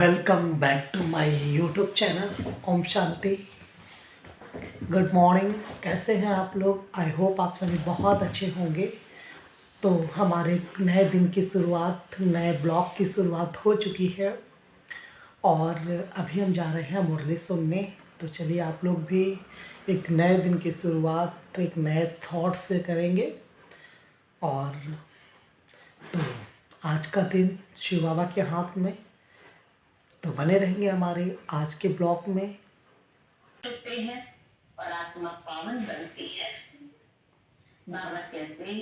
Welcome back to my YouTube channel ओम शांति। Good morning. कैसे हैं आप लोग? आई होप आप सभी बहुत अच्छे होंगे। तो हमारे नए दिन की शुरुआत, नए ब्लॉग की शुरुआत हो चुकी है और अभी हम जा रहे हैं मुरली सुनने। तो चलिए आप लोग भी एक नए दिन की शुरुआत एक नए थॉट से करेंगे। और तो आज का दिन शिव बाबा के हाथ में, तो बने रहेंगे हमारे आज के ब्लॉग में। होते हैं और आत्मा पावन बनती है। बाबा कहते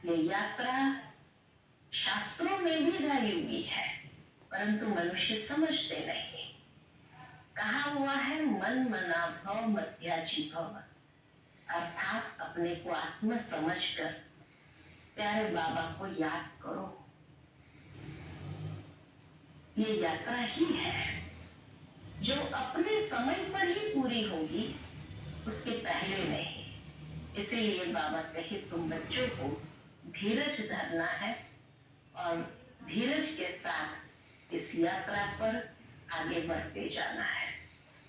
ये यात्रा शास्त्रों में भी धरी हुई है, परंतु मनुष्य समझते नहीं। कहा हुआ है मन मना भव मध्याजी भव, अर्थात अपने को आत्मा समझकर प्यारे बाबा को याद करो। ये यात्रा ही है जो अपने समय पर ही पूरी होगी, उसके पहले नहीं। इसीलिए बाबा कहे तुम बच्चों को धीरज धरना है और धीरज के साथ इस यात्रा पर आगे बढ़ते जाना है।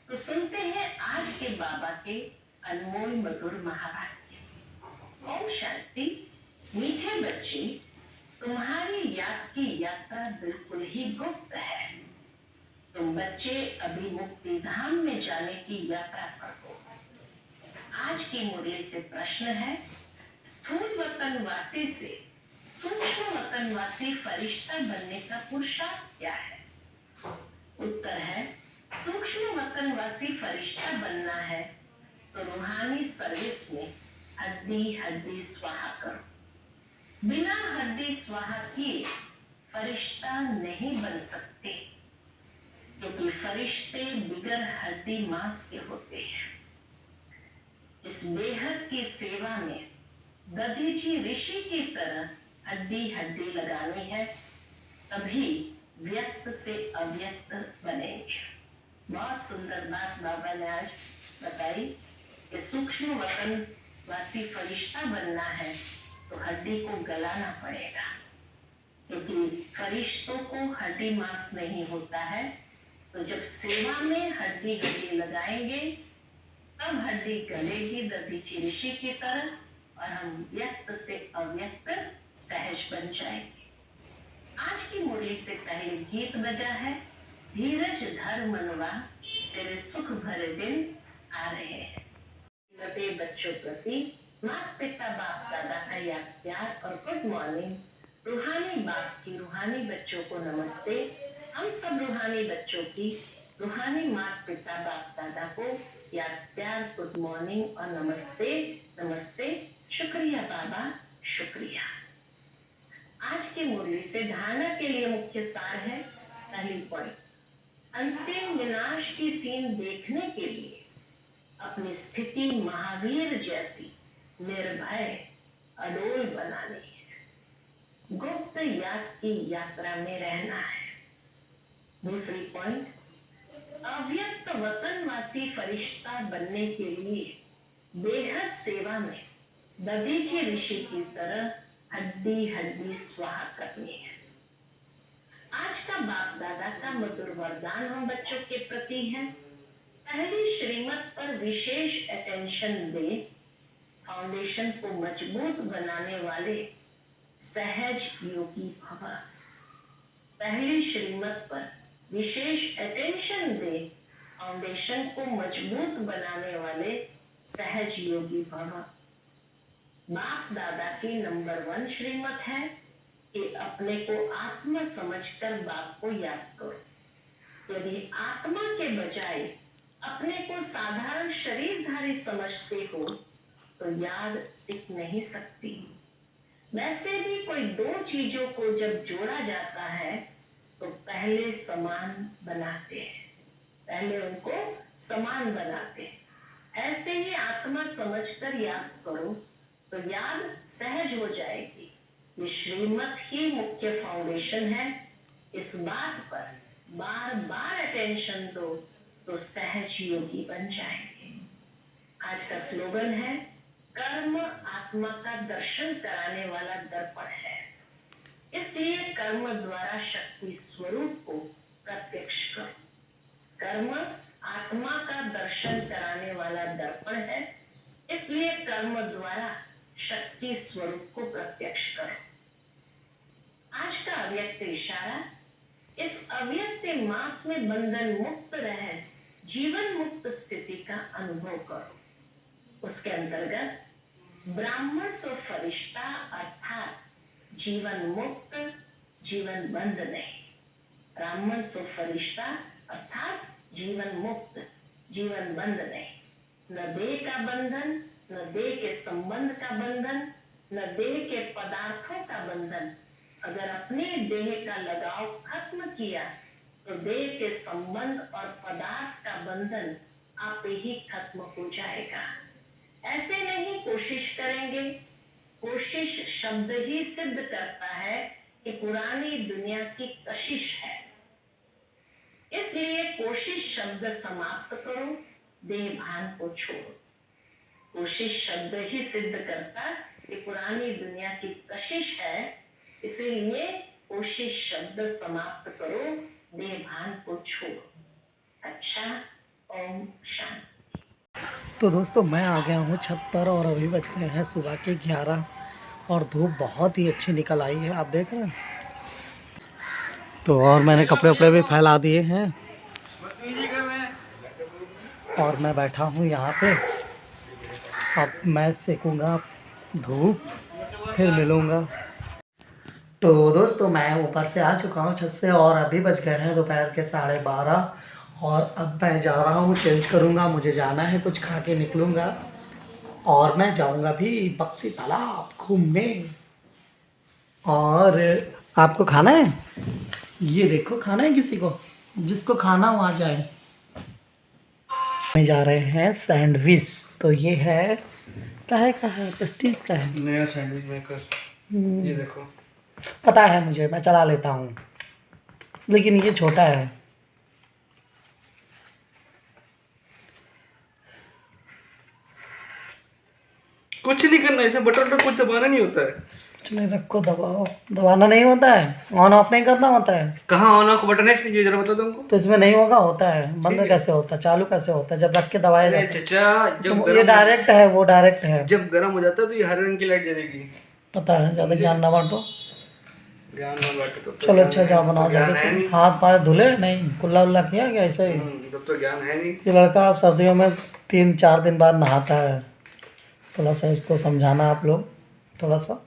तो सुनते हैं आज के बाबा के अनमोल मधुर महावाक्य। ओम शांति। मीठे बच्चे, तुम्हारी याद की यात्रा बिल्कुल ही गुप्त है। तुम बच्चे अभी मुक्ति धाम में जाने की यात्रा पर हो। आज की मुरली से प्रश्न है, स्थूल वतनवासी से सूक्ष्म वतनवासी फरिश्ता बनने का पुरुषार्थ क्या है? उत्तर है, सूक्ष्म वतनवासी फरिश्ता बनना है तो रूहानी सर्विस में हड्डी हड्डी स्वाहा करो। बिना हड्डी स्वाहा किए फरिश्ता नहीं बन सकते, क्योंकि फरिश्ते बिगर हड्डी मांस के होते हैं। इस बेहद की सेवा में दधीची ऋषि की तरह हड्डी हड्डी लगानी है, तभी व्यक्त से अव्यक्त बनेंगे। बहुत सुंदर बात बाबा ने आज बताई कि सूक्ष्म वतनवासी फरिश्ता बनना है तो हड्डी को गलाना पड़ेगा, क्योंकि फरिश्तों को हड्डी मांस नहीं होता है। तो जब सेवा में हड्डी हड्डी लगाएंगे तब हड्डी गलेगी दधीची ऋषि की तरह और हम व्यक्त से अव्यक्त सहज बन जाएंगे। आज की मुरली से पहले गीत बजा है, धीरज धर मनवा तेरे सुख भरे दिन आ रहे हैं। लते बच्चों प्रति माता पिता बाप दादा का याद प्यार और गुड मॉर्निंग। रूहानी बाप की रूहानी बच्चों को नमस्ते। हम सब रूहानी बच्चों की रूहानी माता पिता बाप दादा को याद प्यार, गुड मॉर्निंग और नमस्ते नमस्ते। शुक्रिया बाबा, शुक्रिया। आज की मुरली से धारणा के लिए मुख्य सार है, पहली पॉइंट, अंतिम विनाश की सीन देखने के लिए अपनी स्थिति महावीर जैसी निर्भय अडोल बनानी है। गुप्त याद की यात्रा में रहना है। दूसरी पॉइंट, अव्यक्त वतनवासी फरिश्ता बनने के लिए बेहद सेवा में दधीची ऋषि की तरह हड्डी हड्डी स्वाहा करनी है। आज का बाप दादा का मधुर वरदान हम बच्चों के प्रति है, पहली श्रीमत पर विशेष अटेंशन दे, फाउंडेशन को मजबूत बनाने वाले सहज योगी भव। पहली श्रीमत पर विशेष अटेंशन दे, फाउंडेशन को मजबूत बनाने वाले सहज योगी भव। बाप दादा की नंबर 1 श्रीमत है कि अपने को आत्मा समझकर बाप को याद करो। यदि आत्मा के बजाय अपने को साधारण शरीरधारी समझते हो तो याद टिक नहीं सकती। वैसे भी कोई दो चीजों को जब जोड़ा जाता है तो पहले समान बनाते हैं, पहले उनको समान बनाते हैं। ऐसे ही आत्मा समझकर याद करो तो याद सहज हो जाएगी। ये श्रीमत ही मुख्य फाउंडेशन है। इस बात पर बार बार अटेंशन दो तो सहज योगी बन जाएंगे। आज का स्लोगन है, कर्म आत्मा का दर्शन कराने वाला दर्पण है, इसलिए कर्म द्वारा शक्ति स्वरूप को प्रत्यक्ष करो। कर्म आत्मा का दर्शन कराने वाला दर्पण है, इसलिए कर्म द्वारा शक्ति स्वरूप को प्रत्यक्ष करो। आज का अव्यक्त इशारा, इस अव्यक्त मास में बंधन मुक्त रह जीवन मुक्त स्थिति का अनुभव करो। उसके अंतर्गत ब्राह्मण सो फरिश्ता अर्थात जीवन मुक्त, जीवन बंध नहीं। ब्राह्मण सो फरिश्ता अर्थात जीवन मुक्त, जीवन बंध नहीं। न देह का बंधन, न देह के संबंध का बंधन, न देह के पदार्थों का बंधन। अगर अपने देह का लगाव खत्म किया तो देह के संबंध और पदार्थ का बंधन आप ही खत्म हो जाएगा। ऐसे नहीं कोशिश करेंगे। कोशिश शब्द ही सिद्ध करता है कि पुरानी दुनिया की कशिश है। इसलिए कोशिश शब्द समाप्त करो, देह भान को छोड़ो। कोशिश शब्द ही सिद्ध करता कि पुरानी दुनिया की कशिश है, इसलिए कोशिश शब्द समाप्त करो, देह भान को छोड़ो। अच्छा, ओम शांति। तो दोस्तों मैं आ गया हूँ छत पर और अभी बज गए हैं सुबह के 11 और धूप बहुत ही अच्छी निकल आई है, आप देख रहे हैं। तो और मैंने कपड़े वपड़े भी फैला दिए हैं और मैं बैठा हूँ यहाँ पे। अब मैं सेकूँगा धूप, फिर मिलूँगा। तो दोस्तों मैं ऊपर से आ चुका हूँ छत से और अभी बज गए हैं दोपहर के 12:30 और अब मैं जा रहा हूँ, चेंज करूँगा, मुझे जाना है, कुछ खा के निकलूँगा और मैं जाऊँगा भी बक्सी तालाब घूमने। और आपको खाना है? ये देखो, खाना है किसी को? जिसको खाना हो आ जाए। जा रहे हैं सैंडविच। तो ये है क्या है प्रेस्टीज का है नया सैंडविच मेकर। ये देखो, पता है मुझे, मैं चला लेता हूँ, लेकिन ये छोटा है। कुछ नहीं करना, इसमें बटन कुछ दबाना नहीं होता है। चलिए रखो, दबाओ। दबाना नहीं होता है, ऑन ऑफ नहीं करना होता है। कहाँ ऑन ऑफ बटन है इसमें, ये जरा बता दो हमको। तो इसमें नहीं होगा, होता है। बंद कैसे होता है, चालू कैसे होता है? जब रख के दबाया अरे जाता है। चाचा, जब ये डायरेक्ट है, वो डायरेक्ट है। जब गर्म हो जाता है तो ये हरे रंग की लाइट जलेगी। पता है, ज़्यादा ज्ञान ना बांटो। ज्ञान ना बांटे तो चलो अच्छा, जाओ बनाओ। ज्ञान है नहीं। हाथ पाए धुले नहीं, कुल्ला उल्ला किया क्या ऐसे ही? जब तो ज्ञान है नहीं। ये लड़का अब सर्दियों में 3-4 दिन बाद नहाता है। थोड़ा सा इसको समझाना आप लोग, थोड़ा सा।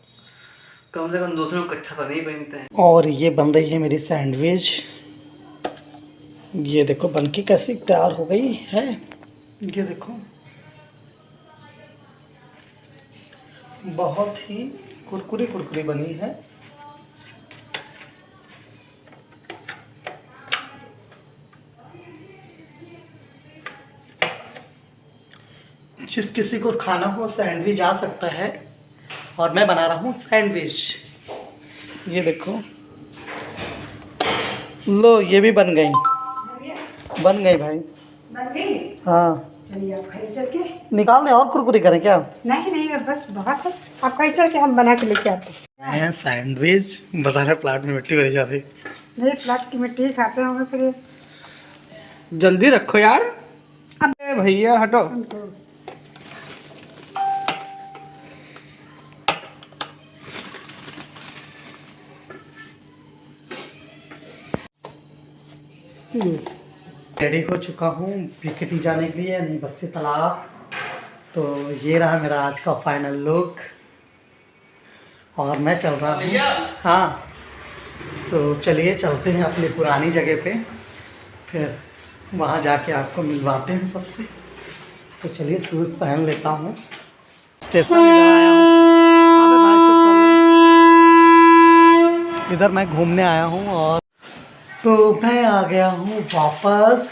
कम से कम दूसरों को अच्छा तो नहीं पहनते हैं। और ये बन रही है मेरी सैंडविच। ये देखो बन के कैसी तैयार हो गई है। ये देखो, बहुत ही कुरकुरी कुरकुरी बनी है। जिस किसी को खाना हो सैंडविच आ सकता है और मैं बना रहा हूँ सैंडविच। ये देखो, लो ये भी बन गई भाई। बन गई? हाँ, चलिए आप खाइए चल के। निकाल दे और कुरकुरी करें क्या? नहीं बस बहुत है, आप खाइए चल के, हम बना के लेके आते हैं। सैंडविच बता रहे, प्लाट में मिट्टी भरी जा रही। नहीं, प्लाट की मिट्टी खाते होंगे फिर ये। जल्दी रखो यार। अबे भैया हटो। रेडी हो चुका हूँ पिकटी जाने के लिए, नहीं बक्सी तालाब। तो ये रहा मेरा आज का फाइनल लुक और मैं चल रहा हूँ। हाँ, तो चलिए चलते हैं अपनी पुरानी जगह पे, फिर वहाँ जाके आपको मिलवाते हैं सबसे। तो चलिए शूज़ पहन लेता हूँ। स्टेशन इधर आया हूँ, इधर मैं घूमने आया हूँ और तो मैं आ गया हूँ वापस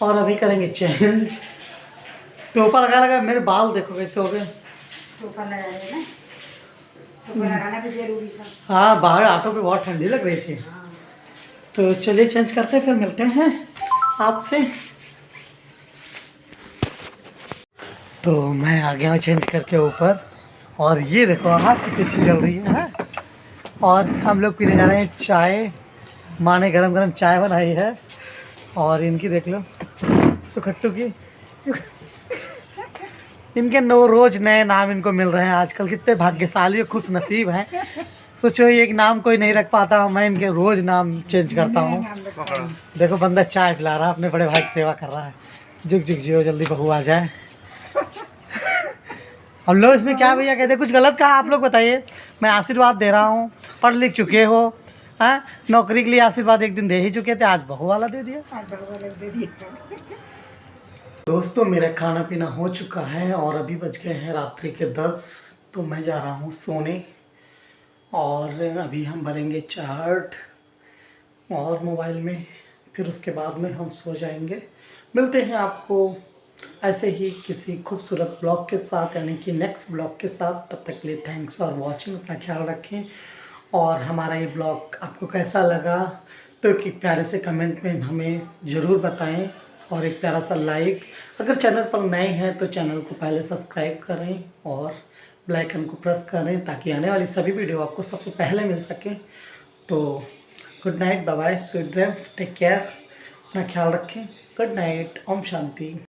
और अभी करेंगे चेंज। टोपा लगा मेरे बाल देखो कैसे हो गए। टोपा लगाए ना, टोपा लगाना भी जरूरी था। हाँ, बाहर ऑटो पे बहुत ठंडी लग रही थी। तो चलिए चेंज करते फिर मिलते हैं आपसे। तो मैं आ गया हूँ चेंज करके ऊपर और ये देखो आग कितनी अच्छी जल रही है। और हम लोग पीने जा रहे हैं चाय माँ ने गरम गरम चाय बनाई है और इनकी देख लो सुखट्टू की। इनके रोज नए नाम इनको मिल रहे हैं आजकल। कितने भाग्यशाली और खुश नसीब हैं। सोचो एक नाम कोई नहीं रख पाता, मैं इनके रोज नाम चेंज करता हूँ। देखो बंदा चाय पिला रहा है, अपने बड़े भाई की सेवा कर रहा है। जुग जुग जियो, जल्दी बहू आ जाए। हम लोग इसमें क्या भैया कहते, कुछ गलत कहा आप लोग बताइए। मैं आशीर्वाद दे रहा हूँ, पढ़ लिख चुके हो, हाँ नौकरी के लिए आशीर्वाद एक दिन दे ही चुके थे, आज बहू वाला दे दिया। दोस्तों मेरा खाना पीना हो चुका है और अभी बज गए हैं रात्रि के 10। तो मैं जा रहा हूँ सोने और अभी हम भरेंगे चार्ट और मोबाइल में, फिर उसके बाद में हम सो जाएंगे। मिलते हैं आपको ऐसे ही किसी खूबसूरत ब्लॉग के साथ, यानी कि नेक्स्ट ब्लॉग के साथ। तब तक के लिए थैंक्स फॉर वॉचिंग। अपना ख्याल रखें और हमारा ये ब्लॉग आपको कैसा लगा तो एक प्यारे से कमेंट में हमें ज़रूर बताएं और एक प्यारा सा लाइक। अगर चैनल पर नए हैं तो चैनल को पहले सब्सक्राइब करें और बेल आइकन को प्रेस करें ताकि आने वाली सभी वीडियो आपको सबसे पहले मिल सकें। तो good night, bye bye, sweet dream, take care, अपना ख्याल रखें। गुड नाइट, ओम शांति।